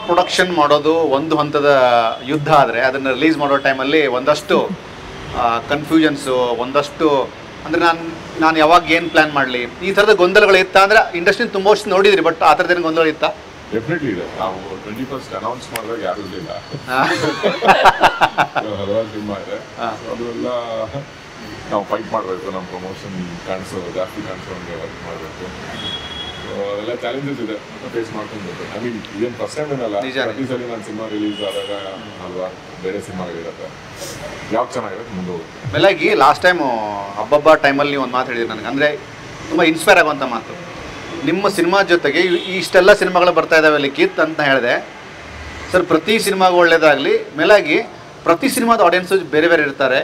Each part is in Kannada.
ಪ್ರೊಡಕ್ಷನ್ ಮಾಡೋದು ಒಂದು ಹಂತದ ಯುದ್ಧ ಆದರೆ ಅದನ್ನು ರಿಲೀಸ್ ಮಾಡೋ ಟೈಮಲ್ಲಿ ಒಂದಷ್ಟು ಕನ್ಫ್ಯೂಷನ್ಸು, ಒಂದಷ್ಟು ಅಂದರೆ ನಾನು ಯಾವಾಗ ಏನು ಪ್ಲ್ಯಾನ್ ಮಾಡಲಿ, ಈ ಥರದ ಗೊಂದಲಗಳು ಇತ್ತಾ? ಅಂದರೆ ಇಂಡಸ್ಟ್ರಿ ತುಂಬ ವರ್ಷ ನೋಡಿದ್ರಿ, ಬಟ್ ಆ ಥರದ್ದೇನು ಗೊಂದಲ ಇತ್ತಾ? ಡೆಫಿನೆಟ್ಲಿ ಇದೆ. ನಾವು 21st ಅನೌನ್ಸ್ ಮಾಡಿದಾಗ ಯಾರು ಇರಲಿಲ್ಲ, ಹಲವಾರು ಸಿನಿಮಾ ಇದೆ, ಅದೆಲ್ಲ ನಾವು ಫೈಟ್ ಮಾಡಬೇಕು, ನಮ್ಮ ಪ್ರಮೋಷನ್ ಜಾಸ್ತಿ ಕಾಣಿಸೋಂಗೆ ವರ್ಕ್ ಮಾಡಬೇಕು. ಅದೆಲ್ಲ ಚಾಲೆಂಜಸ್ ಇದೆ, ಫೇಸ್ ಮಾಡ್ಕೊಂಡು. ಐ ಮೀನ್ ಇದೇನು ಫಸ್ಟ್ ಟೈಮ್ ಏನಲ್ಲ, ಪ್ರತಿ ಸಲ ನಾನು ಸಿನಿಮಾ ರಿಲೀಸ್ ಆದಾಗ ಹಲ್ವಾರು ಬೇರೆ ಸಿನಿಮಾಗಳಿರುತ್ತೆ, ಯಾವ್ದು ಚೆನ್ನಾಗಿರುತ್ತೆ ಮುಂದೆ ಹೋಗುತ್ತೆ. ಮೇಲಾಗಿ ಲಾಸ್ಟ್ ಟೈಮು ಹಬ್ಬ ಟೈಮಲ್ಲಿ ನೀವು ಒಂದು ಮಾತು ಹೇಳಿದ್ರಿ ನನಗೆ, ಅಂದರೆ ತುಂಬ ಇನ್ಸ್ಪೈರ್ ಆಗುವಂಥ ಮಾತು. ನಿಮ್ಮ ಸಿನಿಮಾ ಜೊತೆಗೆ ಇಷ್ಟೆಲ್ಲ ಸಿನಿಮಾಗಳು ಬರ್ತಾ ಇದ್ದಾವೆ ಲಿಖಿತ್ ಅಂತ ಹೇಳಿದೆ ಸರ್. ಪ್ರತಿ ಸಿನಿಮಾಗೂ ಒಳ್ಳೇದಾಗಲಿ, ಮೇಲಾಗಿ ಪ್ರತಿ ಸಿನಿಮಾದ ಆಡಿಯನ್ಸು ಬೇರೆ ಬೇರೆ ಇರ್ತಾರೆ,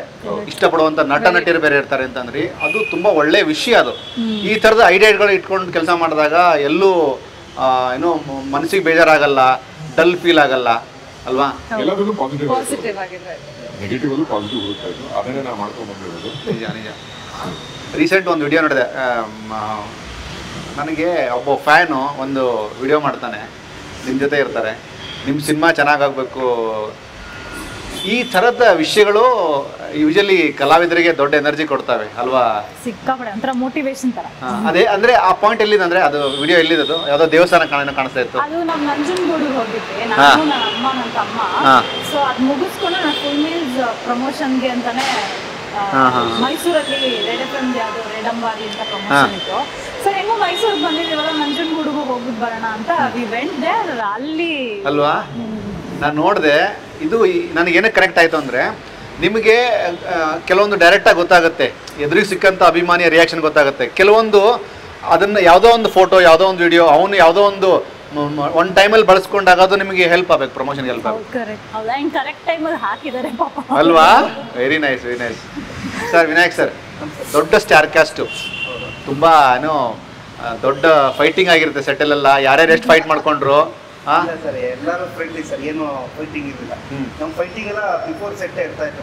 ಇಷ್ಟಪಡುವಂಥ ನಟ ನಟಿಯರು ಬೇರೆ ಇರ್ತಾರೆ ಅಂತಂದ್ರಿ, ಅದು ತುಂಬ ಒಳ್ಳೆಯ ವಿಷಯ. ಅದು ಈ ಥರದ ಐಡಿಯಾಗಳು ಇಟ್ಕೊಂಡು ಕೆಲಸ ಮಾಡಿದಾಗ ಎಲ್ಲೂ ಏನೋ ಮನಸ್ಸಿಗೆ ಬೇಜಾರಾಗಲ್ಲ, ಡಲ್ ಫೀಲ್ ಆಗಲ್ಲ ಅಲ್ವಾ? ಎಲ್ಲದರಲ್ಲೂ ಪಾಸಿಟಿವ್ ಆಗಿದೆ, ನೆಗೆಟಿವ್ ಅಲ್ಲೂ ಪಾಸಿಟಿವ್ ಹೋಗ್ತಾ ಇತ್ತು, ಅದನ್ನೇ ನಾವು ಮಾಡ್ಕೊಂಡು ಬಂದಿರೋದು. ನಿಜ ನಿಜ. ರೀಸೆಂಟ್ ಒಂದು ವಿಡಿಯೋ ನೋಡಿದೆ, ನನಗೆ ಒಬ್ಬ ಫ್ಯಾನು ಒಂದು ವಿಡಿಯೋ ಮಾಡ್ತಾನೆ, ನಿಮ್ಮ ಜೊತೆ ಇರ್ತಾರೆ, ನಿಮ್ಮ ಸಿನಿಮಾ ಚೆನ್ನಾಗಾಗಬೇಕು. ಈ ಥರದ ವಿಷಯಗಳು ಯೂಶಲಿ ಕಲಾವಿದರಿಗೆ ದೊಡ್ಡ ಎನರ್ಜಿ ಕೊಡ್ತವೆ ಅಲ್ವಾ? ಸಿಕ್ಕಾಪಡೆ ಒಂಥರ ಮೋಟಿವೇಶನ್ ತರ. ಅದೇ ಅಂದ್ರೆ ಆ ಪಾಯಿಂಟ್ ಎಲ್ಲಿದೆ ಅಂದ್ರೆ, ಅದು ವಿಡಿಯೋ ಎಲ್ಲಿದ್ದು? ಯಾವುದೋ ದೇವಸ್ಥಾನ ಕಾಣಿಸ್ತಾ ಇತ್ತು. ಅದು ನಾವು ನಂಜನಗೂಡಿಗೆ ಹೋಗಿದ್ದೆ, ನಾನು ನನ್ನ ಅಮ್ಮ ನನ್ನ ತಮ್ಮ. ಸೊ ಅದು ಮುಗಿಸ್ಕೊಂಡು ನಾನು ಫುಲ್ ಮೀಲ್ಸ್ ಪ್ರಮೋಷನ್ಗೆ ಅಂತಾನೆ ಮೈಸೂರಲ್ಲಿ ರೆಡ್ ಎಫ್ ಎಂ ಯಾವುದು ರೆಡಂಬಾರಿ ಅಂತ ಪ್ರಮೋಷನ್ ಇತ್ತು. ಸೊ ಹೆಂಗೋ ಮೈಸೂರಿಗೆ ಬಂದಿದ್ದೀವಲ್ಲ, ನಂಜನಗೂಡಿಗೆ ಹೋಗ್ಬಿಟ್ಟು ಬರೋಣ ಅಂತ ವಿ ವೆಂಟ್ ದೇರ್. ಅಲ್ಲಿ ಅಲ್ವಾ ನಾನು ನೋಡಿದೆ. ಇದು ನನಗೇನಕ್ಕೆ ಕನೆಕ್ಟ್ ಆಯಿತು ಅಂದರೆ, ನಿಮಗೆ ಕೆಲವೊಂದು ಡೈರೆಕ್ಟಾಗಿ ಗೊತ್ತಾಗುತ್ತೆ, ಎದುರಿಗೆ ಸಿಕ್ಕಂಥ ಅಭಿಮಾನಿಯ ರಿಯಾಕ್ಷನ್ ಗೊತ್ತಾಗುತ್ತೆ. ಕೆಲವೊಂದು ಅದನ್ನು ಯಾವುದೋ ಒಂದು ಫೋಟೋ, ಯಾವುದೋ ಒಂದು ವಿಡಿಯೋ, ಅವನು ಯಾವುದೋ ಒಂದು ಟೈಮಲ್ಲಿ ಬಳಸ್ಕೊಂಡಾಗ ಅದು ನಿಮಗೆ ಹೆಲ್ಪ್ ಆಗಬೇಕು, ಪ್ರಮೋಷನ್ಗೆ ಹೆಲ್ಪ್ ಆಗಬೇಕು. ಕರೆಕ್ಟ್ ಟೈಮಲ್ಲಿ ಹಾಕಿದ್ದಾರೆ ಅಲ್ವಾ? Very nice, very nice. Sir Vinayak sir, ದೊಡ್ಡ ಸ್ಟಾರ್ ಕ್ಯಾಸ್ಟು, ತುಂಬ ಏನೋ ದೊಡ್ಡ ಫೈಟಿಂಗ್ ಆಗಿರುತ್ತೆ ಸೆಟ್ಟಲ್ಲೆಲ್ಲ. ಯಾರ್ಯಾರು ಎಷ್ಟು ಫೈಟ್ ಮಾಡ್ಕೊಂಡ್ರು? ಸರ್ ಎಲ್ಲರೂ ಫ್ರೆಂಡ್ಲಿ ಸರ್, ಏನು ಫೈಟಿಂಗ್ ಇರಲಿಲ್ಲ. ನಮ್ಮ ಫೈಟಿಂಗ್ ಎಲ್ಲ ಬಿಫೋರ್ ಸೆಟ್ ಇರ್ತಾ ಇತ್ತು,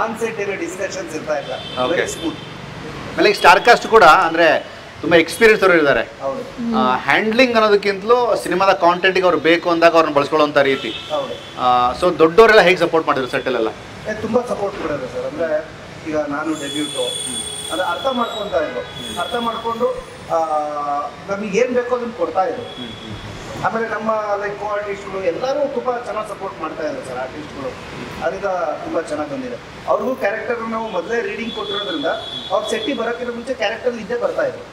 ಆನ್ ಸೆಟ್ ಇರೋ ಡಿಸ್ಕಷನ್ಸ್ ಇರ್ತಾ ಇಲ್ಲ. ಆಮೇಲೆ ಈಗ ಸ್ಟಾರ್ ಕಾಸ್ಟ್ ಕೂಡ ಅಂದರೆ ತುಂಬ ಎಕ್ಸ್ಪೀರಿಯನ್ಸ್ ಅವರು ಇದ್ದಾರೆ. ಹ್ಯಾಂಡ್ಲಿಂಗ್ ಅನ್ನೋದಕ್ಕಿಂತಲೂ ಸಿನಿಮಾದ ಕಾಂಟೆಂಟಿಗೆ ಅವ್ರು ಬೇಕು ಅಂದಾಗ ಅವ್ರನ್ನ ಬಳಸ್ಕೊಳ್ಳೋಂಥ ರೀತಿ. ಸೊ ದೊಡ್ಡವರೆಲ್ಲ ಹೇಗೆ ಸಪೋರ್ಟ್ ಮಾಡಿದ್ರು ಸೆಟ್ಟಲ್ಲೆಲ್ಲ? ತುಂಬ ಸಪೋರ್ಟ್ ಕೊಡೋದು ಸರ್. ಅಂದರೆ ಈಗ ನಾನು ಡೆಬ್ಯೂಟು, ಅದು ಅರ್ಥ ಮಾಡ್ಕೊತಾ ಇದ್ರು, ಅರ್ಥ ಮಾಡಿಕೊಂಡು ನಮಗೆ ಏನು ಬೇಕೋ ಅದನ್ನು ಕೊಡ್ತಾ ಇದ್ರು. ಆಮೇಲೆ ನಮ್ಮ ಲೈಕ್ ಕೋ ಆರ್ಟಿಸ್ಟ್ಗಳು ಎಲ್ಲರೂ ತುಂಬ ಚೆನ್ನಾಗಿ ಸಪೋರ್ಟ್ ಮಾಡ್ತಾ ಇದ್ದಾರೆ ಸರ್, ಆರ್ಟಿಸ್ಟ್ಗಳು. ಅದರಿಂದ ತುಂಬ ಚೆನ್ನಾಗಿ ಬಂದಿದೆ. ಅವ್ರಿಗೂ ಕ್ಯಾರೆಕ್ಟರ್ ನಾವು ಮೊದಲೇ ರೀಡಿಂಗ್ ಕೊಟ್ಟಿರೋದ್ರಿಂದ ಅವ್ರು ಸೆಟ್ಟಿಗೆ ಬರೋಕ್ಕಿಂತ ಮುಂಚೆ ಕ್ಯಾರೆಕ್ಟರ್ ಇದ್ದೇ ಬರ್ತಾ ಇದ್ರು.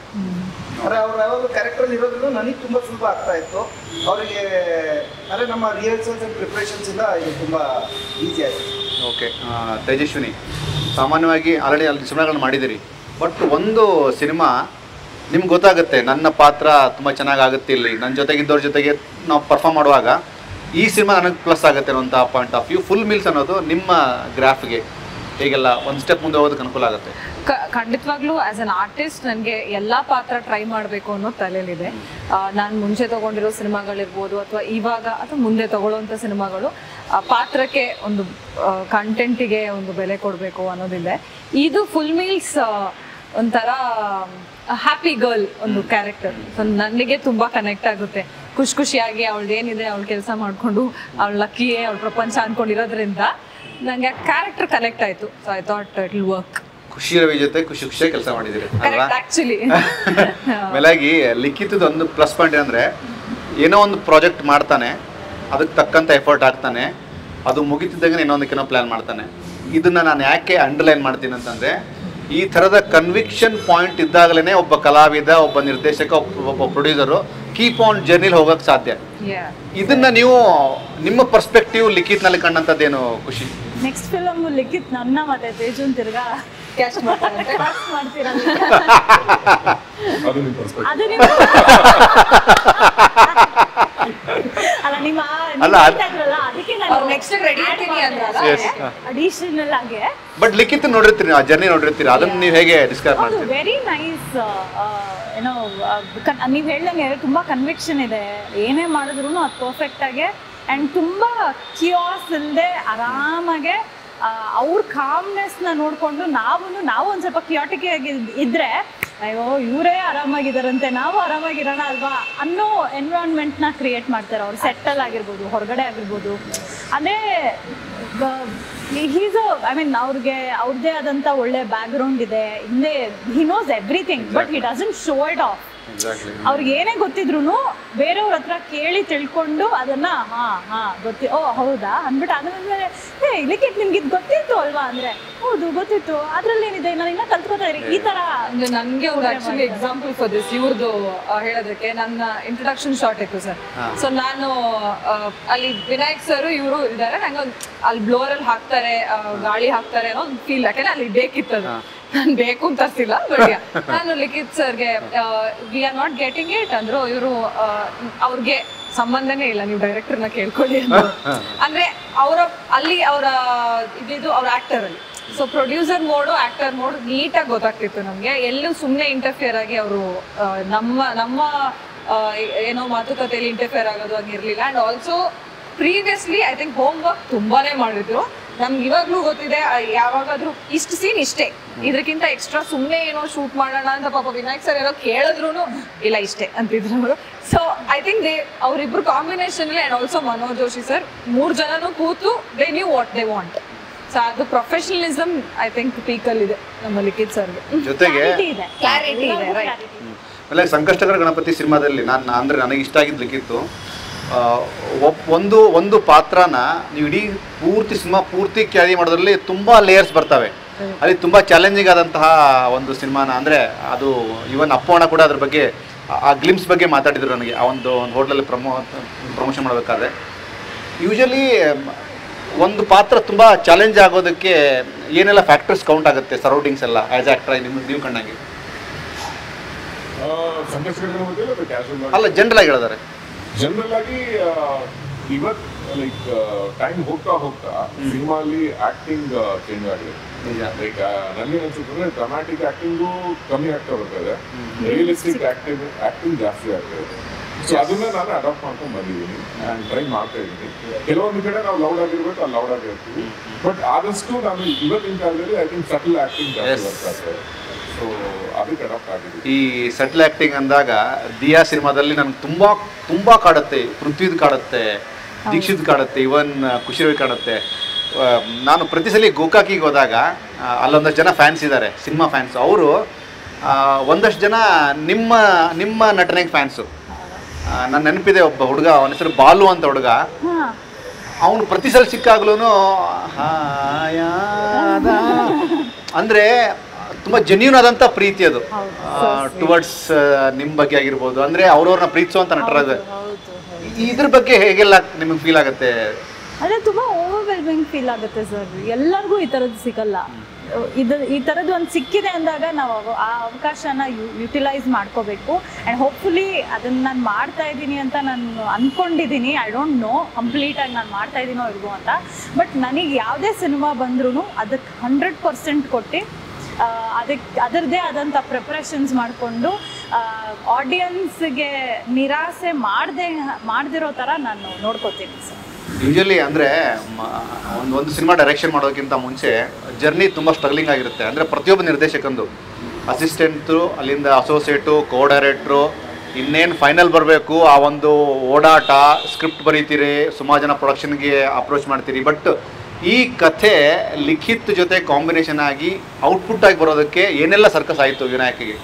ಅಂದರೆ ಅವ್ರು ಯಾವಾಗ ಕ್ಯಾರೆಕ್ಟರ್ ಇರೋದ್ರಿಂದ ನನಗೆ ತುಂಬ ಸುಲಭ ಆಗ್ತಾ ಇತ್ತು ಅವರಿಗೆ. ಅಂದರೆ ನಮ್ಮ ರಿಹರ್ಸಲ್ಸ್ ಆ್ಯಂಡ್ ಪ್ರಿಪ್ರೇಷನ್ಸಿಂದ ಇದು ತುಂಬ ಈಸಿ ಆಯಿತು. ಓಕೆ ತೇಜಸ್ವಿನಿ, ಸಾಮಾನ್ಯವಾಗಿ ಆಲ್ರೆಡಿ ಅಲ್ಲಿ ಸಿನಿಮಾಗಳನ್ನ ಮಾಡಿದ್ದೀರಿ, ಬಟ್ ಒಂದು ಸಿನಿಮಾ ನಿಮ್ಗೆ ಗೊತ್ತಾಗುತ್ತೆ ನನ್ನ ಪಾತ್ರ ತುಂಬ ಚೆನ್ನಾಗಾಗುತ್ತೆ ಇಲ್ಲಿ, ನನ್ನ ಜೊತೆಗಿದ್ದವ್ರ ಜೊತೆಗೆ ನಾವು ಪರ್ಫಾರ್ಮ್ ಮಾಡುವಾಗ ಈ ಸಿನಿಮಾ ನನಗೆ ಪ್ಲಸ್ ಆಗುತ್ತೆ ಅನ್ನೋಂಥ point of view. Full meals ಅನ್ನೋದು ನಿಮ್ಮ ಗ್ರಾಫ್ಗೆ ಹೇಗೆಲ್ಲ ಒಂದು ಸ್ಟೆಪ್ ಮುಂದೆ ಹೋಗೋದಕ್ಕೆ ಅನುಕೂಲ ಆಗುತ್ತೆ? ಖಂಡಿತವಾಗ್ಲೂ ಆಸ್ ಅನ್ ಆರ್ಟಿಸ್ಟ್ ನನಗೆ ಎಲ್ಲ ಪಾತ್ರ ಟ್ರೈ ಮಾಡಬೇಕು ಅನ್ನೋ ತಲೆಯಲ್ಲಿದೆ. ನಾನು ಮುಂಚೆ ತೊಗೊಂಡಿರೋ ಸಿನಿಮಾಗಳಿರ್ಬೋದು, ಅಥವಾ ಇವಾಗ ಅಥವಾ ಮುಂದೆ ತೊಗೊಳ್ಳೋವಂಥ ಸಿನಿಮಾಗಳು, ಪಾತ್ರಕ್ಕೆ ಒಂದು ಕಂಟೆಂಟಿಗೆ ಒಂದು ಬೆಲೆ ಕೊಡಬೇಕು ಅನ್ನೋದಿದೆ. ಇದು ಫುಲ್ ಮೀಲ್ಸ್ ಒಂಥರ ಹ್ಯಾಪಿ ಗರ್ಲ್ ಒಂದು ಕ್ಯಾರೆಕ್ಟರ್. ಸೊ ನನಗೆ ತುಂಬ ಕನೆಕ್ಟ್ ಆಗುತ್ತೆ. ಖುಷಿಯಾಗಿ ಅವಳು ಏನಿದೆ ಅವಳು ಕೆಲಸ ಮಾಡಿಕೊಂಡು ಅವಳು ಲಕ್ಕಿಯೇ ಅವಳ ಪ್ರಪಂಚ ಅಂದ್ಕೊಂಡಿರೋದ್ರಿಂದ ನನಗೆ ಆ ಕ್ಯಾರೆಕ್ಟರ್ ಕನೆಕ್ಟ್ ಆಯಿತು. So I thought it will work. ಖುಷಿ ರವಿ ಜೊತೆ ಖುಷಿಯಾಗಿ ಕೆಲಸ ಮಾಡಿದ್ದೀರಿ ಅಲ್ವಾ? ಆ್ಯಕ್ಚುಲಿ ಮೇಲಾಗಿ ಲಿಖಿತದ ಒಂದು ಪ್ಲಸ್ ಪಾಯಿಂಟ್ ಏನಂದರೆ, ಏನೋ ಒಂದು ಪ್ರಾಜೆಕ್ಟ್ ಮಾಡ್ತಾನೆ, ಅದಕ್ಕೆ ತಕ್ಕಂಥ ಎಫರ್ಟ್ ಹಾಕ್ತಾನೆ, ಅದು ಮುಗಿತಿದ್ದಂಗೆ ಇನ್ನೊಂದಕ್ಕೇನೋ ಪ್ಲ್ಯಾನ್ ಮಾಡ್ತಾನೆ. ಇದನ್ನು ನಾನು ಯಾಕೆ ಅಂಡರ್ಲೈನ್ ಮಾಡ್ತೀನಿ ಅಂತಂದರೆ, ಈ ಥರದ ಕನ್ವಿಕ್ಷನ್ ಪಾಯಿಂಟ್ ಇದ್ದಾಗಲೇ ಒಬ್ಬ ಕಲಾವಿದ, ಒಬ್ಬ ನಿರ್ದೇಶಕ, ಒಬ್ಬ ಪ್ರೊಡ್ಯೂಸರು ಕೀಪ್ ಆನ್ ಜರ್ನಿಲಿ ಹೋಗೋಕ್ಕೆ ಸಾಧ್ಯ. ಇದನ್ನ ನೀವು ನಿಮ್ಮ ಪರ್ಸ್ಪೆಕ್ಟಿವ್ ಲಿಖಿತ್ನಲ್ಲಿ ಕಂಡಂಥದ್ದೇನು ಖುಷಿ? ನೆಕ್ಸ್ಟ್ ಫಿಲಮ್ ಲಿಖಿತ್ ನನ್ನ ಮತ್ತೆ ತೇಜುನ್ ತಿರ್ಗಾ ಕ್ಯಾಚ್ ಮಾಡ್ತೀರಾ? ಅದು ನಿಮ್ಮ ಅಲ್ಲ, ನಿಮ್ಮ ಅದಕ್ಕೆ ನಾನು ನೆಕ್ಸ್ಟ್ ರೆಡಿ ಆಗ್ತೀನಿ ಅಂದ್ರೆ ಅಡಿಷನಲ್ ಆಗಿ. ಬಟ್ ಲಿಖಿತ್ ನೋಡಿರ್ತೀರಿ, ಆ ಜರ್ನಿ ನೋಡಿರ್ತೀರಿ, ಅದನ್ನ ನೀವು ಹೇಗೆ ಡಿಸ್ಕ್ರೈಬ್ ಮಾಡ್ತೀರಿ? Very nice. ಏನೋ ನೀವು ಹೇಳ್ದಂಗೆ ತುಂಬಾ ಕನ್ವಿಕ್ಷನ್ ಇದೆ, ಏನೇ ಮಾಡಿದ್ರು ಅದು ಪರ್ಫೆಕ್ಟ್ ಆಗಿ ಆ್ಯಂಡ್ ತುಂಬ ಕಿಯಾಸ್ ಇಲ್ಲದೆ ಆರಾಮಾಗೆ ಅವ್ರ ಕಾಮ್ನೆಸ್ನ ನೋಡಿಕೊಂಡು ನಾವು ಒಂದು ಸ್ವಲ್ಪ ಕ್ಯಾಟಿಕ್ ಆಗಿ ಇದ್ದರೆ ಅಯ್ಯೋ ಇವರೇ ಆರಾಮಾಗಿದಾರಂತೆ ನಾವು ಆರಾಮಾಗಿರೋಣ ಅಲ್ವಾ ಅನ್ನೋ ಎನ್ವಿರಾನ್ಮೆಂಟ್ನ ಕ್ರಿಯೇಟ್ ಮಾಡ್ತಾರೆ ಅವ್ರು. ಸೆಟ್ಟಲ್ ಆಗಿರ್ಬೋದು, ಹೊರಗಡೆ ಆಗಿರ್ಬೋದು. ಅದೇ ಐ ಮೀನ್ ಅವ್ರಿಗೆ ಅವ್ರದ್ದೇ ಆದಂಥ ಒಳ್ಳೆ ಬ್ಯಾಕ್ಗ್ರೌಂಡ್ ಇದೆ, ಹಿಂದೆ he knows everything, but he doesn't show it off. ಅವ್ರಿಗೆ ಏನೇ ಗೊತ್ತಿದ್ರು ಬೇರೆಯವ್ರ ಹತ್ರ ಕೇಳಿ ತಿಳ್ಕೊಂಡು ಅದನ್ನ ಓ ಹೌದಾ ಅಂದ್ಬಿಟ್ಟು ಅದಾದ್ಮೇಲೆ ಲಿಖಿತ್ ನಿಮ್ಗೆ ಇದು ಗೊತ್ತಿತ್ತು ಅಲ್ವಾ ಅಂದ್ರೆ ಹೌದು ಗೊತ್ತಿತ್ತು, ಅದ್ರಲ್ಲಿ ಏನಿದೆ ನಾನು ಇನ್ನ ಕಲ್ತ್ಕೋತಾ ಇರಿ ಈ ತರ. ನನ್ಗೆ ಒಂದು ಆಕ್ಚುಲಿ ಎಕ್ಸಾಂಪಲ್ ಫಾರ್ ದಿಸ್ ಇವ್ರದ್ದು ಹೇಳೋದಕ್ಕೆ ನನ್ನ ಇಂಟ್ರೊಡಕ್ಷನ್ ಶಾರ್ಟ್ ಇತ್ತು ಸರ್. ಸೊ ನಾನು ಅಲ್ಲಿ ವಿನಾಯಕ್ ಸರ್ ಇವರು ಇದ್ದಾರೆ, ನಂಗೆ ಅಲ್ಲಿ ಬ್ಲೋರ್ ಅಲ್ಲಿ ಹಾಕ್ತಾರೆ, ಗಾಳಿ ಹಾಕ್ತಾರೆ ಅನ್ನೋ ಒಂದು ಫೀಲ್, ಯಾಕಂದ್ರೆ ಅಲ್ಲಿ ಬೇಕಿತ್ತದು. ನಾನು ಬೇಕು ಅಂತ ತರ್ಸಿಲ್ಲ, ಬಟ್ ನಾನು ಲಿಖಿತ್ ಸರ್ಗೆ we are not getting it ಅಂದ್ರು. ಇವರು ಅವ್ರಿಗೆ ಸಂಬಂಧನೇ ಇಲ್ಲ, ನೀವು ಡೈರೆಕ್ಟರ್ನ ಕೇಳ್ಕೊಳ್ಳಿ ಅಂದ್ರು. ಅಂದ್ರೆ ಅವರ ಅಲ್ಲಿ ಅವರ ಇದಿದ್ದು ಅವ್ರ ಆಕ್ಟರ್ ಅಲ್ಲಿ. So producer mode actor mode ನೀಟಾಗಿ ಗೊತ್ತಾಗ್ತಿತ್ತು ನಮ್ಗೆ. ಎಲ್ಲೂ ಸುಮ್ಮನೆ ಇಂಟರ್ಫಿಯರ್ ಆಗಿ ಅವರು ನಮ್ಮ ಏನೋ ಮಾತುಕತೆಯಲ್ಲಿ ಇಂಟರ್ಫಿಯರ್ ಆಗೋದು ಹಂಗಿರ್ಲಿಲ್ಲ. And also previously I think home work ತುಂಬಾನೇ ಮಾಡಿದ್ರು. ನಮ್ಗೆ ಇವಾಗ್ಲೂ ಗೊತ್ತಿದೆ, ಯಾವಾಗಾದ್ರೂ ಇಷ್ಟು ಸೀನ್ ಇಷ್ಟೇ, ಇದಕ್ಕಿಂತ ಎಕ್ಸ್ಟ್ರಾ ಸುಮ್ಮನೆ ಏನೋ ಶೂಟ್ ಮಾಡೋಣ ಅಂತ ಪಾಪ ವಿನಾಯಕ್ ಸರ್ ಏನೋ ಕೇಳಿದ್ರು ಇಲ್ಲ ಇಷ್ಟೇ ಅಂತಿದ್ರು ಅವರು. ಸೊ ಐ ಥಿಂಕ್ ಅವರಿಬ್ರು combination and also Manoj Joshi sir 3 ಜನನು ಕೂತು they new what they want. So ಅದು ಪ್ರೊಫೆಷನಲಿಸಮ್ ಐ ಥಿಂಕ್ ಪೀಕಲ್ ಇದೆ ನಮ್ಮ ಲಿಖಿತ್ ಸರ್ಗೆ. ಜೊತೆಗೆ ಕ್ಲಾರಿಟಿ ಇದೆ ರೈಟ್. ಆಮೇಲೆ ಸಂಕಷ್ಟಕರ ಗಣಪತಿ ಸಿನಿಮಾದಲ್ಲಿ ಅಂದರೆ ನನಗೆ ಇಷ್ಟ ಆಗಿದ್ದು ಲಿಖಿತ್ತು, ಒಂದು ಪಾತ್ರನ ನೀವು ಇಡೀ ಸಿನಿಮಾ ಪೂರ್ತಿ ಕ್ಯಾರಿ ಮಾಡೋದ್ರಲ್ಲಿ ತುಂಬ ಲೇಯರ್ಸ್ ಬರ್ತವೆ. ಅಲ್ಲಿ ತುಂಬ ಚಾಲೆಂಜಿಂಗ್ ಆದಂತಹ ಒಂದು ಸಿನಿಮಾನ, ಅಂದರೆ ಅದು ಇವನ್ ಅಪ್ಪೋಣ ಕೂಡ ಅದ್ರ ಬಗ್ಗೆ ಆ ಗ್ಲಿಮ್ಸ್ ಬಗ್ಗೆ ಮಾತಾಡಿದ್ರು ನನಗೆ ಆ ಒಂದು ಹೋಟ್ಲಲ್ಲಿ ಪ್ರಮೋಷನ್ ಮಾಡಬೇಕಾದ್ರೆ. ಯೂಶಲಿ ಒಂದು ಪಾತ್ರ ತುಂಬ ಚಾಲೆಂಜ್ ಆಗೋದಕ್ಕೆ ಏನೆಲ್ಲ ಫ್ಯಾಕ್ಟರ್ಸ್ ಕೌಂಟ್ ಆಗುತ್ತೆ ಸರೌಂಡಿಂಗ್ಸ್ ಎಲ್ಲ ಆ್ಯಸ್ ಆ್ಯಕ್ಟರ್ ನೀವು ಕಂಡಂಗೆ? ಅಲ್ಲ ಜನರಲ್ ಆಗಿ ಹೇಳಿದಾರೆ. ಜನರಲ್ ಆಗಿ ಇವತ್ತು ಲೈಕ್ ಟೈಮ್ ಹೋಗ್ತಾ ಸಿನಿಮಾಲಿ ಆಕ್ಟಿಂಗ್ ಚೇಂಜ್ ಆಗಿದೆ. ಲೈಕ್ ನನಗೆ ಅನ್ಸುತ್ತೆ ಡ್ರಾಮ್ಯಾಟಿಕ್ ಆಕ್ಟಿಂಗು ಕಮ್ಮಿ ಆಗ್ತಾ ಬರ್ತದೆ, ರಿಯಲಿಸ್ಟಿಕ್ ಆಕ್ಟಿಂಗ್ ಜಾಸ್ತಿ ಆಗ್ತದೆ. ಸೊ ಅದನ್ನ ನಾನು ಅಡಾಪ್ಟ್ ಮಾಡ್ಕೊಂಡು ಬಂದಿದ್ದೀನಿ ಆ್ಯಂಡ್ ಟ್ರೈ ಮಾಡ್ತಾ ಇದ್ದೀನಿ. ಕೆಲವೊಂದು ಕಡೆ ನಾವು ಲೌಡ್ ಆಗಿರ್ಬೇಕು, ಅಲ್ಲಿ ಲೌಡ್ ಆಗಿರ್ತೀವಿ, ಬಟ್ ಆದಷ್ಟು ನಾನು ಇವತ್ತಿನ ಕಾಲದಲ್ಲಿ ಐ ಥಿಂಕ್ ಸಟಲ್ ಆಕ್ಟಿಂಗ್ ಜಾಸ್ತಿ ಬರ್ತಾ ಇದೆ. ಸೊ ಅದಕ್ಕೆ ಅಡಾಪ್ಟ್ ಆಗಿದೆ. ಈ ಸಟಲ್ ಆ್ಯಕ್ಟಿಂಗ್ ಅಂದಾಗ ದಿಯಾ ಸಿನಿಮಾದಲ್ಲಿ ನನಗೆ ತುಂಬ ಕಾಡುತ್ತೆ, ಪೃಥ್ವಿದ್ ಕಾಡುತ್ತೆ, ದೀಕ್ಷಿತ್ ಕಾಡುತ್ತೆ, ಇವನ್ ಖುಷಿರವಿ ಕಾಡುತ್ತೆ. ನಾನು ಪ್ರತಿ ಸಲ ಗೋಕಾಕಿಗೆ ಹೋದಾಗ ಅಲ್ಲೊಂದಷ್ಟು ಜನ ಫ್ಯಾನ್ಸ್ ಇದ್ದಾರೆ, ಸಿನಿಮಾ ಫ್ಯಾನ್ಸ್. ಅವರು ಒಂದಷ್ಟು ಜನ ನಿಮ್ಮ ನಟನೆಗೆ ಫ್ಯಾನ್ಸು. ನನ್ನ ನೆನಪಿದೆ, ಒಬ್ಬ ಹುಡುಗ, ಅವನ ಹೆಸರು ಬಾಲು ಅಂತ ಹುಡುಗ, ಅವನು ಪ್ರತಿ ಸಲ ಸಿಕ್ಕಾಗ್ಲೂ ಅಂದರೆ ತುಂಬ ಜೆನ್ಯೂನ್ ಆದಂಥ ಪ್ರೀತಿ ಅದು ಟುವರ್ಡ್ಸ್ ನಿಮ್ಮ ಬಗ್ಗೆ ಆಗಿರ್ಬೋದು. ಅಂದರೆ ಅವ್ರವ್ರನ್ನ ಪ್ರೀತಿಸುವಂಥ ನಟರಾದ ಇದ್ರ ಬಗ್ಗೆ ಹೇಗೆಲ್ಲ ನಿಮಗೆ ಫೀಲ್ ಆಗುತ್ತೆ? ಅದೇ ತುಂಬ ಓವರ್ವೆಲ್ಮಿಂಗ್ ಫೀಲ್ ಆಗುತ್ತೆ ಸರ್. ಎಲ್ಲರಿಗೂ ಈ ಥರದ್ದು ಸಿಗಲ್ಲ. ಈ ಥರದ್ದು ಒಂದು ಸಿಕ್ಕಿದೆ ಅಂದಾಗ ನಾವು ಆ ಅವಕಾಶನ ಯುಟಿಲೈಸ್ ಮಾಡ್ಕೋಬೇಕು. ಆ್ಯಂಡ್ ಹೋಪ್ಫುಲಿ ಅದನ್ನು ನಾನು ಮಾಡ್ತಾ ಇದ್ದೀನಿ ಅಂತ ನಾನು ಅಂದ್ಕೊಂಡಿದ್ದೀನಿ. ಐ ಡೋಂಟ್ ನೋ ಕಂಪ್ಲೀಟಾಗಿ ನಾನು ಮಾಡ್ತಾ ಇದ್ದೀನೋ ಇಲ್ವೋ ಅಂತ. ಬಟ್ ನನಗೆ ಯಾವುದೇ ಸಿನಿಮಾ ಬಂದ್ರೂ ಅದಕ್ಕೆ 100% ಕೊಟ್ಟು ಅದರದ್ದೇ ಆದಂಥ ಪ್ರಿಪ್ರೇಷನ್ಸ್ ಮಾಡಿಕೊಂಡು ಆಡಿಯನ್ಸ್ಗೆ ನಿರಾಸೆ ಮಾಡದಿರೋ ಥರ ನಾನು ನೋಡ್ಕೋತೀನಿ ಸರ್. ಯೂಶಲಿ ಅಂದರೆ ಒಂದು ಸಿನಿಮಾ ಡೈರೆಕ್ಷನ್ ಮಾಡೋದಕ್ಕಿಂತ ಮುಂಚೆ ಜರ್ನಿ ತುಂಬ ಸ್ಟ್ರಗ್ಲಿಂಗ್ ಆಗಿರುತ್ತೆ. ಅಂದರೆ ಪ್ರತಿಯೊಬ್ಬ ನಿರ್ದೇಶಕಂದು ಅಸಿಸ್ಟೆಂಟು, ಅಲ್ಲಿಂದ ಅಸೋಸಿಯೇಟು, ಕೋ ಡೈರೆಕ್ಟ್ರು, ಇನ್ನೇನು ಫೈನಲ್ ಬರಬೇಕು, ಆ ಒಂದು ಓಡಾಟ, ಸ್ಕ್ರಿಪ್ಟ್ ಬರೀತೀರಿ, ಸುಮಾರು ಜನ ಪ್ರೊಡಕ್ಷನ್ಗೆ ಅಪ್ರೋಚ್ ಮಾಡ್ತೀರಿ. ಬಟ್ ಈ ಕಥೆ ಲಿಖಿತ್ ಜೊತೆ ಕಾಂಬಿನೇಷನ್ ಆಗಿ ಔಟ್ಪುಟ್ ಆಗಿ ಬರೋದಕ್ಕೆ ಏನೆಲ್ಲ ಸರ್ಕಸ್ ಆಯಿತು ವಿನಾಯಕಿಗೆ?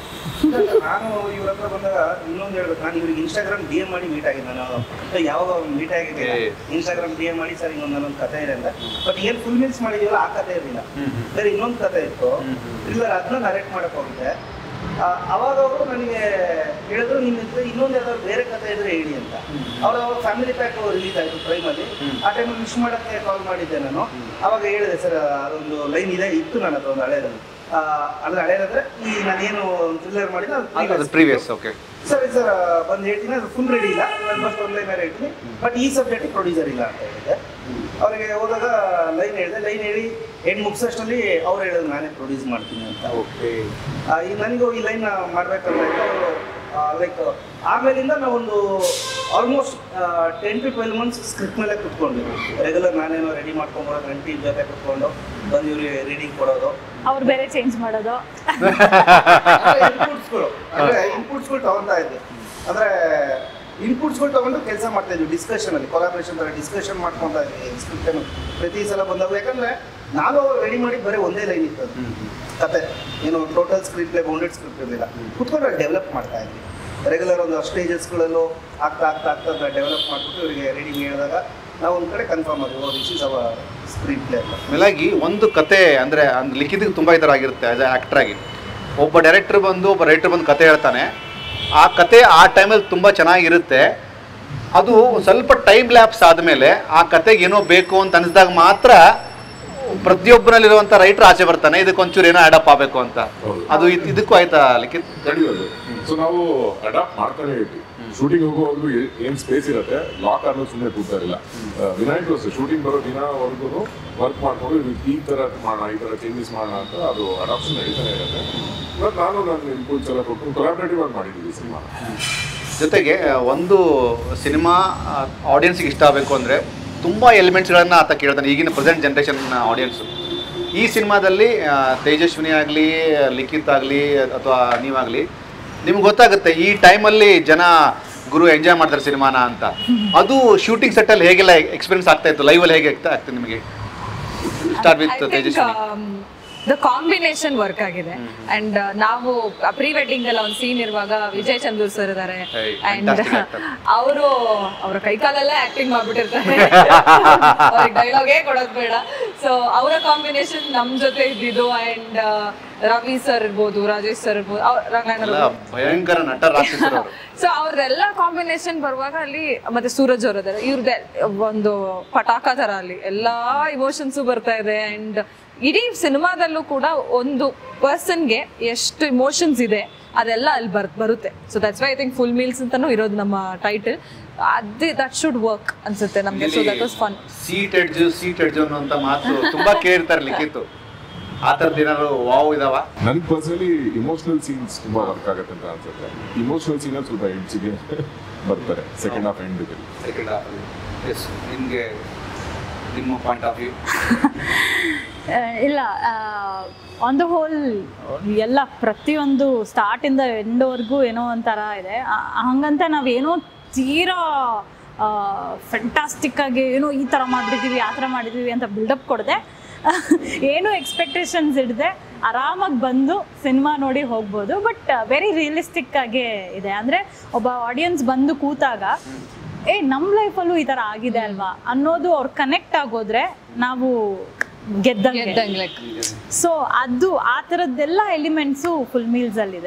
ನಾನು ಇವ್ರ ಹತ್ರ ಬಂದಾಗ ಇನ್ನೊಂದು ಹೇಳ್ಬೇಕು, ನಾನು ಇವ್ರಿಗೆ ಇನ್ಸ್ಟಾಗ್ರಾಮ್ DM ಮಾಡಿ ಮೀಟ್ ಆಗಿದ್ದೆ. ನಾನು ಯಾವಾಗ ಮೀಟ್ ಆಗಿದ್ದೆ ಇನ್ಸ್ಟಾಗ್ರಾಮ್ DM ಮಾಡಿ ಸರ್ ಇನ್ನೊಂದು ಕಥೆ ಇದೆ ಅಂತ. ಬಟ್ ಏನು ಫುಲ್ ಮೀಲ್ಸ್ ಮಾಡಿದೀವಲ್ಲ ಆ ಕಥೆ ಇರಲಿಲ್ಲ, ಬೇರೆ ಇನ್ನೊಂದು ಕಥೆ ಇತ್ತು. ಇಲ್ಲ ಅದನ್ನ ನರೇಟ್ ಮಾಡಕ್ ಹೋಗಿದ್ದೆ. ಅವಾಗ ಅವರು ನನಗೆ ಹೇಳಿದ್ರು, ನಿಮ್ಮ ಇದ್ರೆ ಇನ್ನೊಂದು ಯಾವ್ದಾದ್ರು ಬೇರೆ ಕಥೆ ಇದ್ರೆ ಹೇಳಿ ಅಂತ. ಅವಾಗ ಫ್ಯಾಮಿಲಿ ಪ್ಯಾಕ್ ರಿಲೀಸ್ ಆಯಿತು ಪ್ರೈಮಲ್ಲಿ. ಆ ಟೈಮಲ್ಲಿ ವಿಶ್ ಮಾಡೋಕ್ಕೆ ಕಾಲ್ ಮಾಡಿದ್ದೆ ನಾನು. ಅವಾಗ ಹೇಳಿದೆ ಸರ್ ಅದೊಂದು ಲೈನ್ ಇದೆ ಇತ್ತು ನನ್ನ ಹತ್ರ ಒಂದು ಹಳೇದಲ್ಲಿ. ಅಂದ್ರೆ ಹಳೇದಂದ್ರೆ ಈ ನಾನೇನು ಥ್ರಿಲ್ಲರ್ ಮಾಡಿದ್ರೆ ಅದು ಪ್ರೀವಿಯಸ್. ಓಕೆ ಸರಿ ಸರ್ ಬಂದು ಹೇಳ್ತೀನಿ, ಅದು ಫುಲ್ ರೆಡಿ ಇಲ್ಲ, ನಾನು ಫಸ್ಟ್ ಒಂದು ಲೈನ್ ಹೇಳ್ತೀನಿ, ಬಟ್ ಈ ಸಬ್ಜೆಕ್ಟ್ ಪ್ರೊಡ್ಯೂಸರ್ ಇಲ್ಲ ಅಂತ ಹೇಳಿದೆ. ಅವರಿಗೆ ಹೋದಾಗ ಲೈನ್ ಹೇಳಿದೆ, ಲೈನ್ ಹೇಳಿ ಹೆಣ್ಣು ಮುಗಿಸೋಷ್ಟರಲ್ಲಿ ಅವ್ರು ಹೇಳಿದ್ರು ನಾನೇ ಪ್ರೊಡ್ಯೂಸ್ ಮಾಡ್ತೀನಿ ಅಂತ. ಓಕೆ ನನಗೂ ಈ ಲೈನ್ ಮಾಡ್ಬೇಕಂದ್ರೆ ಅವರು ಲೈಕ್ ಆಮೇಲಿಂದ ನಾವೊಂದು ಆಲ್ಮೋಸ್ಟ್ 10 to 12 months ಸ್ಕ್ರಿಪ್ಟ್ ಮೇಲೆ ಕುತ್ಕೊಂಡ್ವಿ. ರೆಗ್ಯುಲರ್ ನಾನೇನೋ ರೆಡಿ ಮಾಡ್ಕೊಂಡ್ಬರೋದು, 20 ಜೊತೆ ಕುತ್ಕೊಂಡು ಬಂದು ಇವ್ರಿಗೆ ರೀಡಿಂಗ್ ಕೊಡೋದು, ಅವ್ರು ಬೇರೆ ಚೇಂಜ್ ಮಾಡೋದು. ಇನ್ಪುಟ್ಸ್ಗಳು ತಗೊಂತಾ ಇದ್ದೆ, ಅಂದ್ರೆ ಇನ್ಪುಟ್ಸ್ಗಳು ತಗೊಂಡು ಕೆಲಸ ಮಾಡ್ತಾ ಇದ್ವಿ. ಡಿಸ್ಕಷನ್ ಅಲ್ಲಿ ಕೊಲಾಬ್ರೇಷನ್ ತರ ಡಿಸ್ಕಷನ್ ಮಾಡ್ಕೊಂತ ಇದ್ವಿ ಸ್ಕ್ರಿಪ್ಟ್ ಪ್ರತಿ ಸಲ ಬಂದಾಗ. ಯಾಕಂದ್ರೆ ನಾನು ರೆಡಿ ಮಾಡಿ ಬರೀ ಒಂದೇ ಲೈನ್ ಇತ್ತು ಕತೆ, ಏನು total screen play bounded script ಇರಲಿಲ್ಲ. ಕುತ್ಕೊಂಡು ಡೆವಲಪ್ ಮಾಡ್ತಾ ಇದ್ವಿ. ರೆಗ್ಯುಲರ್ ಒಂದು ಸ್ಟೇಜಸ್ಗಳಲ್ಲೂ ಆಗ್ತಾ ಡೆವಲಪ್ ಮಾಡಿಬಿಟ್ಟು ಇವರಿಗೆ ರೀಡಿಂಗ್ ಹೇಳಿದಾಗ ನಾವು ಒಂದು ಕಡೆ ಕನ್ಫರ್ಮ್ ಆದ್ವಿ, this is our screen play ಅಂತ. ಮೇಲಾಗಿ ಒಂದು ಕತೆ ಅಂದರೆ ಲಿಖಿತ ತುಂಬ ಈ ಥರ ಆಗಿರುತ್ತೆ. ಆ್ಯಸ್ ಎ ಆ್ಯಕ್ಟರ್ ಆಗಿ ಒಬ್ಬ ಡೈರೆಕ್ಟರ್ ಬಂದು ಒಬ್ಬ ರೈಟರ್ ಬಂದು ಕತೆ ಹೇಳ್ತಾನೆ, ಆ ಕತೆ ಆ ಟೈಮಲ್ಲಿ ತುಂಬ ಚೆನ್ನಾಗಿರುತ್ತೆ. ಅದು ಸ್ವಲ್ಪ ಟೈಮ್ ಲ್ಯಾಪ್ಸ್ ಆದಮೇಲೆ ಆ ಕತೆಗೆ ಏನೋ ಬೇಕು ಅಂತ ಅನಿಸಿದಾಗ ಮಾತ್ರ ಪ್ರತಿಯೊಬ್ಬನಲ್ಲಿರುವಂಥ ರೈಟರ್ ಆಚೆ ಬರ್ತಾನೆ, ಇದಕ್ಕೊಂಚೂರು ಏನೋ ಅಡಾಪ್ಟ್ ಆಗಬೇಕು ಅಂತ. ಅದು ಇದಕ್ಕೂ ಆಯ್ತಾ ಲಿಖಿತ್? ಸೊ ನಾವು ಅಡಾಪ್ಟ್ ಮಾಡ್ತಾನೆ ಇರ್ತೀವಿ. ಶೂಟಿಂಗ್ ಹೋಗುವಾಗಲೂ ಏನ್ ಸ್ಪೇಸ್ ಇರುತ್ತೆ, ಲಾಕ್ ಆದ್ಮೇಲೆ ಸುಮ್ಮನೆ ಕೂತಾರಿಲ್ಲ. ವಿನಾಯಕ್ ಅಷ್ಟೇ ಶೂಟಿಂಗ್ ಬರೋ ದಿನವರೆಗೂ ವರ್ಕ್ ಮಾಡ್ಕೊಂಡು ಈ ತರ ಮಾಡೋಣ, ಈ ತರ ಚೇಂಜಸ್ ಮಾಡೋಣ ಅಂತ ಅದು ಅಡಾಪ್ಷನ್ ನಡೀತಾನೆ ಇರುತ್ತೆ. ಬಟ್ ನಾನು ನನ್ನ ಇಂಪುಲ್ಸ್ ಎಲ್ಲ ಕೊಟ್ಟು ಕೊಲಾಬ್ರೇಟಿವ್ ಆಗಿ ಮಾಡಿದ್ದೀವಿ ಸಿನಿಮಾ. ಜೊತೆಗೆ ಒಂದು ಸಿನಿಮಾ ಆಡಿಯನ್ಸ್ಗೆ ಇಷ್ಟ ಆಗಬೇಕು ಅಂದರೆ ತುಂಬ ಎಲಿಮೆಂಟ್ಸ್ಗಳನ್ನು ಆತ ಕೇಳ್ತಾನೆ, ಈಗಿನ ಪ್ರೆಸೆಂಟ್ ಜನ್ರೇಷನ್ ಆಡಿಯನ್ಸು. ಈ ಸಿನಿಮಾದಲ್ಲಿ ತೇಜಸ್ವಿನಿ ಆಗಲಿ, ಲಿಖಿತ್ ಆಗಲಿ ಅಥವಾ ನೀವಾಗಲಿ, ನಿಮ್ಗೆ ಗೊತ್ತಾಗುತ್ತೆ ಈ ಟೈಮಲ್ಲಿ ಜನ ಗುರು ಎಂಜಾಯ್ ಮಾಡ್ತಾರೆ ಸಿನಿಮಾನ ಅಂತ. ಅದು ಶೂಟಿಂಗ್ ಸೆಟ್ಟಲ್ಲಿ ಹೇಗೆಲ್ಲ ಎಕ್ಸ್ಪೀರಿಯನ್ಸ್ ಆಗ್ತಾ ಇತ್ತು, ಲೈವಲ್ಲಿ ಹೇಗೆ ಆಗ್ತಾ ನಿಮಗೆ? Start with Tejaswini. The combination work ಆಗಿದೆ. ಅಂಡ್ ನಾವು ಪ್ರೀ ವೆಡ್ಡಿಂಗ್ ಎಲ್ಲ ಒಂದು ಸೀನ್ ಇರುವಾಗ ವಿಜಯ್ ಚಂದೂರ್ ಸರ್ ಇದ್ದಾರೆ, ಅಂಡ್ ಅವರು ಅವರ ಕೈಕಾಲೆಲ್ಲ ಆಕ್ಟಿಂಗ್ ಮಾಡ್ಬಿಟ್ಟಿರ್ತಾರೆ, ಅವ್ರಿಗೆ ಡೈಲಾಗೇ ಕೊಡೋದು ಬೇಡ. ಸೊ ಅವರ ಕಾಂಬಿನೇಷನ್ ನಮ್ ಜೊತೆ ಇದ್ದಿದ್ದು. ಅಂಡ್ ರವಿ ಸರ್ ಇರ್ಬೋದು, ರಾಜೇಶ್ ಸರ್ ಇರ್ಬೋದು, ಭಯಂಕರ ನಟ ರಾಕ್ಷಸರು. ಸೊ ಅವ್ರದೆಲ್ಲ ಕಾಂಬಿನೇಷನ್ ಬರುವಾಗ ಅಲ್ಲಿ ಮತ್ತೆ ಸೂರಜ್ ಅವರದಾರೆ, ಇವ್ರದ್ದೆ ಒಂದು ಪಟಾಕ ತರ ಅಲ್ಲಿ ಎಲ್ಲಾ ಇಮೋಷನ್ಸು ಬರ್ತಾ ಇದೆ. ಅಂಡ್ ಇಡೀ ಸಿನಿಮಾದಲ್ಲೂ ಕೂಡ ಒಂದು ಪರ್ಸನ್ಗೆ ಎಷ್ಟು ಇಮೋಷನ್ಸ್ ಇದೆ ಅದೆಲ್ಲ ಅಲ್ಲಿ ಬರುತ್ತೆ. So that's why I think full meals ಅಂತಾನೂ ಇರೋದು ನಮ್ಮ ಟೈಟಲ್. ಅದೇ ದಟ್ ಶುಡ್ ವರ್ಕ್ ಅನ್ಸುತ್ತೆ ನಮ್ಗೆ. So that was fun. Seat edge ಅನ್ನೋ ಮಾತು ತುಂಬಾ ಕೇಳ್ತಾರೆ ಲಿಖಿತ್. ಆ ಥರದ್ದು ಏನಾದ್ರು ವಾವ್ ಇದಾವ? ನನ್ ಪರ್ಸನಲಿ ಇಮೋಷನಲ್ ಸೀನ್ಸ್ ತುಂಬಾ ವರ್ಕ್ ಆಗುತ್ತೆ ಅಂತ ಅನ್ಸುತ್ತೆ. ಇಮೋಷನಲ್ ಸೀನ್ ಸ್ವಲ್ಪ ಎಡ್ಜಿಗೆ ಬರ್ತಾರೆ second half end. Second half ಎಸ್, ನಿಮಗೆ ನಿಮ್ಮ ಪಾಯಿಂಟ್ ಆಫ್ ವ್ಯೂ? ಇಲ್ಲ, ಆನ್ ದ ಹೋಲ್ ಎಲ್ಲ ಪ್ರತಿಯೊಂದು ಸ್ಟಾರ್ಟಿಂದ ಎಂಡ್ವರೆಗೂ ಏನೋ ಒಂಥರ ಇದೆ. ಹಂಗಂತ ನಾವೇನೋ ತೀರಾ ಫೆಂಟಾಸ್ಟಿಕ್ ಆಗಿ ಏನೋ ಈ ಥರ ಮಾಡಿದ್ದೀವಿ ಆ ಥರ ಮಾಡಿದ್ದೀವಿ ಅಂತ ಬಿಲ್ಡಪ್ ಕೊಡದೆ, ಏನು ಎಕ್ಸ್ಪೆಕ್ಟೇಷನ್ಸ್ ಇಡದೆ ಆರಾಮಾಗಿ ಬಂದು ಸಿನಿಮಾ ನೋಡಿ ಹೋಗ್ಬೋದು. ಬಟ್ ವೆರಿ ರಿಯಲಿಸ್ಟಿಕ್ ಆಗೇ ಇದೆ. ಅಂದರೆ ಒಬ್ಬ ಆಡಿಯನ್ಸ್ ಬಂದು ಕೂತಾಗ ನಮ್ಮ ಲೈಫಲ್ಲೂ ಈ ಥರ ಆಗಿದೆ ಅಲ್ವಾ ಅನ್ನೋದು ಅವ್ರು ಕನೆಕ್ಟ್ ಆಗೋದ್ರೆ ನಾವು ಗೆದ್ದಂಗೆ. ಸೊ ಅದು ಆ ಥರದ್ದೆಲ್ಲ ಎಲಿಮೆಂಟ್ಸು ಫುಲ್ ಮೀಲ್ಸ್ ಅಲ್ಲಿದೆ.